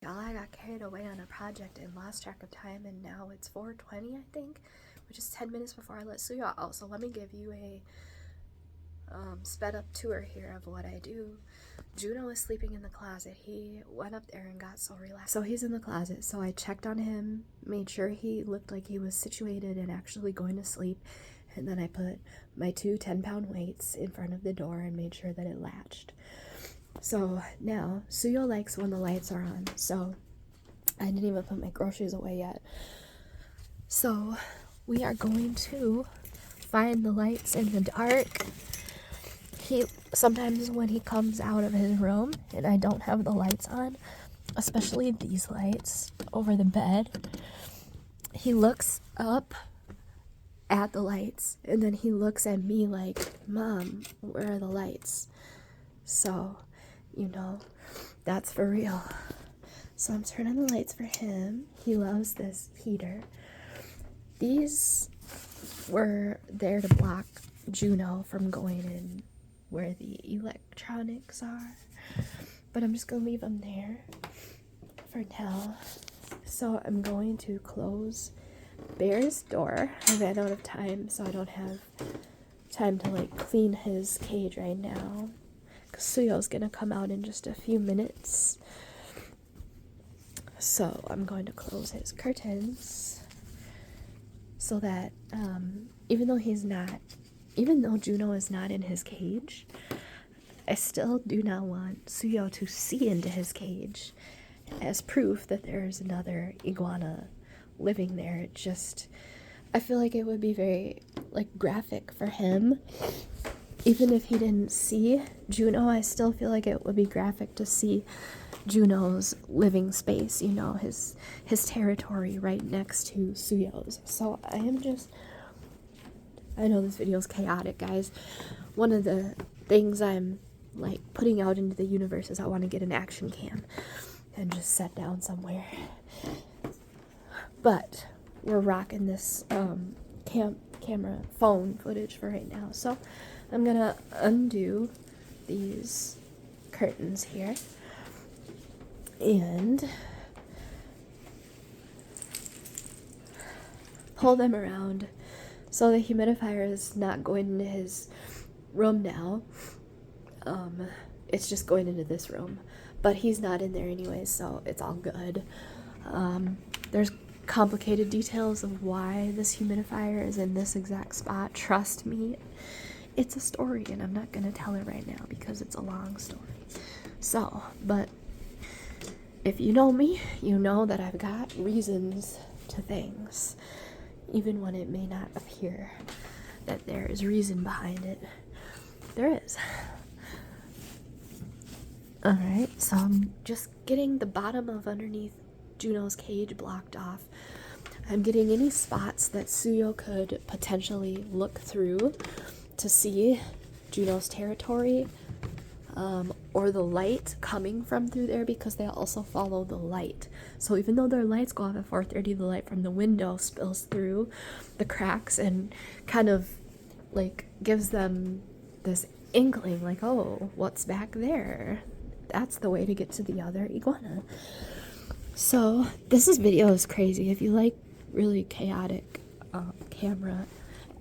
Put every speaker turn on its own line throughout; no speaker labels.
Y'all, I got carried away on a project and lost track of time, and now it's 4:20, I think, which is 10 minutes before I let Suya out. So let me give you a sped up tour here of what I do. Juno is sleeping in the closet. He went up there and got so relaxed. So he's in the closet. So I checked on him, made sure he looked like he was situated and actually going to sleep. And then I put my two 10-pound weights in front of the door and made sure that it latched. So now Suyo likes when the lights are on. So I didn't even put my groceries away yet. So we are going to find the lights in the dark. He sometimes when he comes out of his room and I don't have the lights on, especially these lights over the bed, he looks up at the lights and then he looks at me like, "Mom, where are the lights?" So, you know, that's for real. So I'm turning the lights for him. He loves this heater. These were there to block Juno from going in where the electronics are, but I'm just gonna leave them there for now. So I'm going to close Bear's door. I ran out of time, so I don't have time to like clean his cage right now, because Suyo's gonna come out in just a few minutes. So I'm going to close his curtains so that even though Juno is not in his cage, I still do not want Suyo to see into his cage as proof that there's another iguana living there. I feel like it would be very like graphic for him. Even if he didn't see Juno, I still feel like it would be graphic to see Juno's living space, you know, his territory right next to Suyo's. So I know this video is chaotic, guys. One of the things I'm like putting out into the universe is I want to get an action cam and just set down somewhere. But we're rocking this camera phone footage for right now. So I'm gonna undo these curtains here and pull them around so the humidifier is not going into his room now. It's just going into this room, but he's not in there anyway, so it's all good. There's complicated details of why this humidifier is in this exact spot. Trust me, it's a story, and I'm not gonna tell it right now because it's a long story. So, but if you know me, you know that I've got reasons to things, even when it may not appear that there is reason behind it. There is. Alright, so I'm just getting the bottom of underneath Juno's cage blocked off. I'm getting any spots that Suyo could potentially look through to see Juno's territory, or the light coming from through there, because they also follow the light. So even though their lights go off at 4:30, the light from the window spills through the cracks and kind of like gives them this inkling like, oh, what's back there? That's the way to get to the other iguana. So this video is crazy. If you like really chaotic camera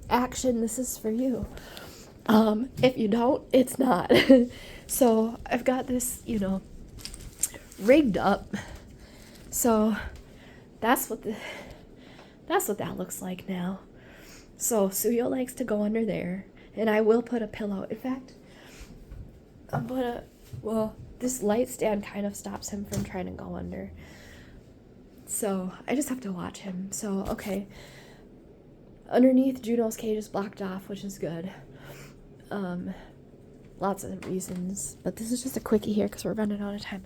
action, this is for you. If you don't, it's not. So I've got this, you know, rigged up. So that's what that looks like now. So Suyo likes to go under there, and I will put a pillow. In fact, this light stand kind of stops him from trying to go under. So I just have to watch him. So, okay. Underneath, Juno's cage is blocked off, which is good. Lots of reasons, but this is just a quickie here because we're running out of time.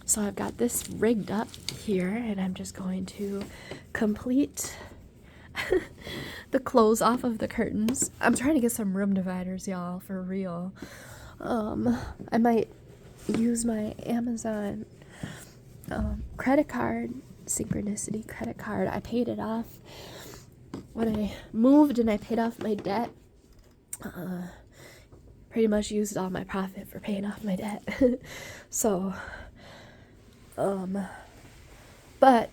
So I've got this rigged up here, and I'm just going to complete the close off of the curtains. I'm trying to get some room dividers, y'all, for real. I might use my Amazon credit card, Synchronicity credit card. I paid it off when I moved, and I paid off my debt. Pretty much used all my profit for paying off my debt. So But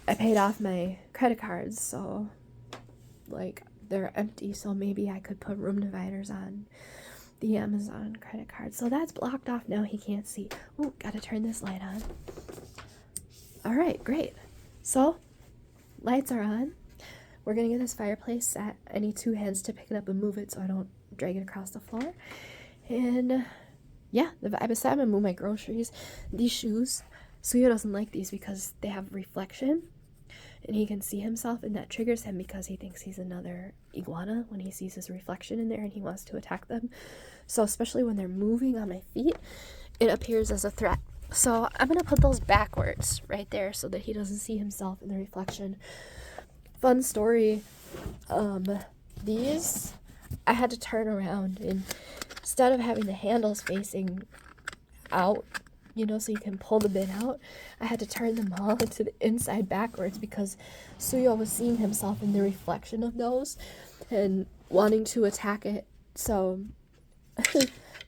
I paid off my credit cards, so like they're empty, so maybe I could put room dividers on the Amazon credit card. So that's blocked off now. He can't see. Oh, gotta turn this light on. All right, great. So lights are on. We're gonna get this fireplace set. I need 2 hands to pick it up and move it so I don't drag it across the floor. And yeah, the vibe is set. I'm gonna move my groceries. These shoes, Suyo doesn't like these because they have reflection and he can see himself, and that triggers him because he thinks he's another iguana when he sees his reflection in there and he wants to attack them. So especially when they're moving on my feet, it appears as a threat. So I'm gonna put those backwards right there so that he doesn't see himself in the reflection. Fun story, these I had to turn around, and instead of having the handles facing out, you know, so you can pull the bin out, I had to turn them all to the inside backwards because Suyo was seeing himself in the reflection of those and wanting to attack it. So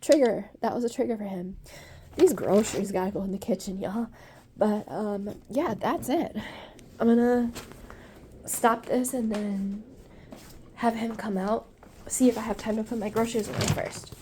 trigger, that was a trigger for him. These groceries gotta go in the kitchen, y'all. But yeah, that's it. I'm gonna stop this and then have him come out, see if I have time to put my groceries away first.